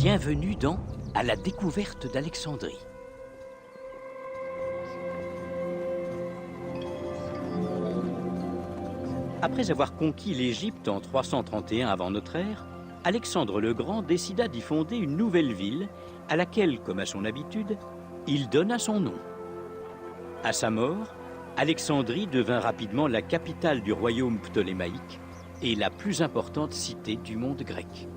Bienvenue dans À la découverte d'Alexandrie. Après avoir conquis l'Égypte en 331 avant notre ère, Alexandre le Grand décida d'y fonder une nouvelle ville à laquelle, comme à son habitude, il donna son nom. À sa mort, Alexandrie devint rapidement la capitale du royaume ptolémaïque et la plus importante cité du monde grec.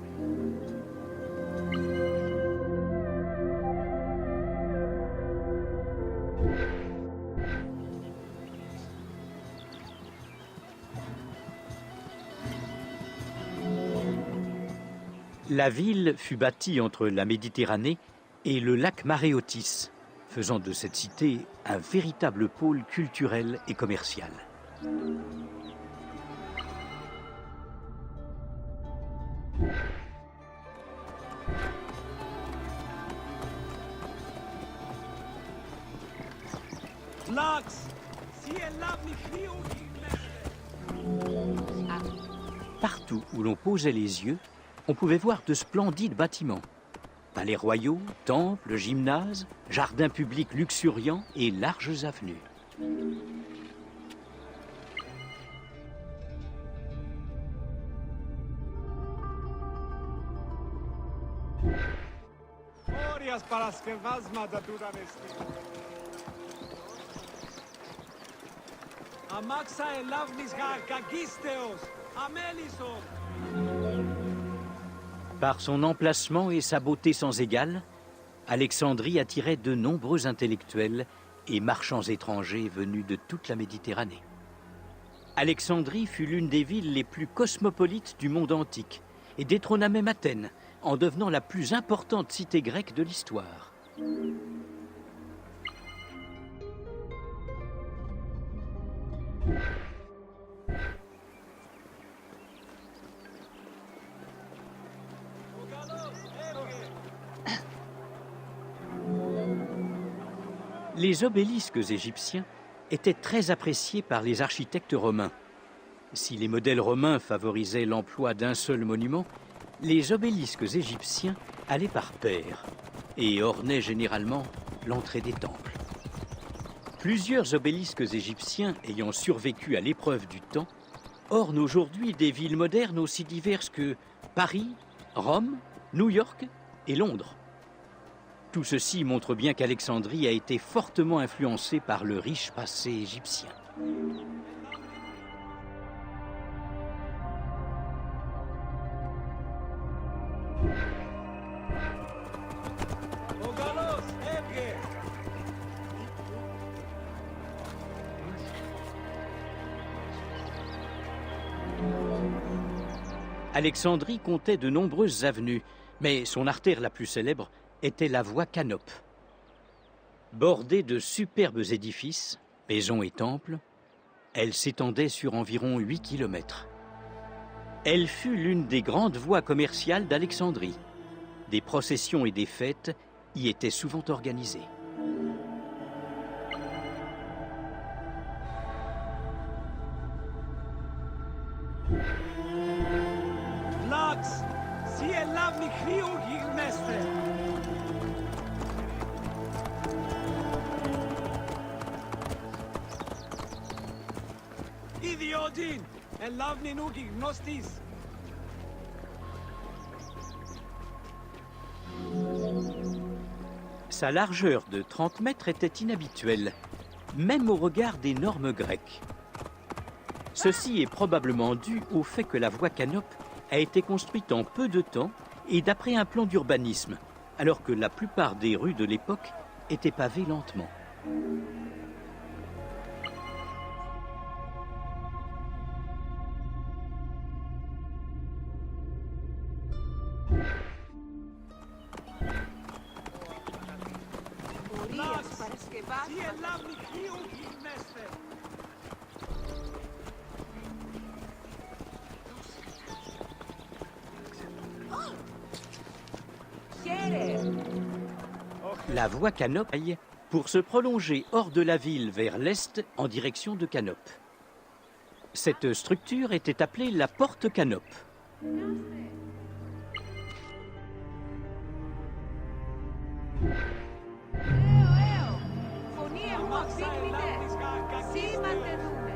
La ville fut bâtie entre la Méditerranée et le lac Maréotis, faisant de cette cité un véritable pôle culturel et commercial. Partout où l'on posait les yeux, on pouvait voir de splendides bâtiments. Palais royaux, temples, gymnases, jardins publics luxuriants et larges avenues. Par son emplacement et sa beauté sans égale, Alexandrie attirait de nombreux intellectuels et marchands étrangers venus de toute la Méditerranée. Alexandrie fut l'une des villes les plus cosmopolites du monde antique et détrôna même Athènes en devenant la plus importante cité grecque de l'histoire. Les obélisques égyptiens étaient très appréciés par les architectes romains. Si les modèles romains favorisaient l'emploi d'un seul monument, les obélisques égyptiens allaient par paires et ornaient généralement l'entrée des temples. Plusieurs obélisques égyptiens ayant survécu à l'épreuve du temps ornent aujourd'hui des villes modernes aussi diverses que Paris, Rome, New York et Londres. Tout ceci montre bien qu'Alexandrie a été fortement influencée par le riche passé égyptien. Alexandrie comptait de nombreuses avenues, mais son artère la plus célèbre était la voie Canope. Bordée de superbes édifices, maisons et temples, elle s'étendait sur environ 8 kilomètres. Elle fut l'une des grandes voies commerciales d'Alexandrie. Des processions et des fêtes y étaient souvent organisées. Sa largeur de 30 mètres était inhabituelle, même au regard des normes grecques. Ceci est probablement dû au fait que la voie Canope a été construite en peu de temps et d'après un plan d'urbanisme, alors que la plupart des rues de l'époque étaient pavées lentement. La voie Canope aille pour se prolonger hors de la ville vers l'est en direction de Canope. Cette structure était appelée la porte Canope. Φωνή εγώ, αφήγνητε. Σήματε δούμε.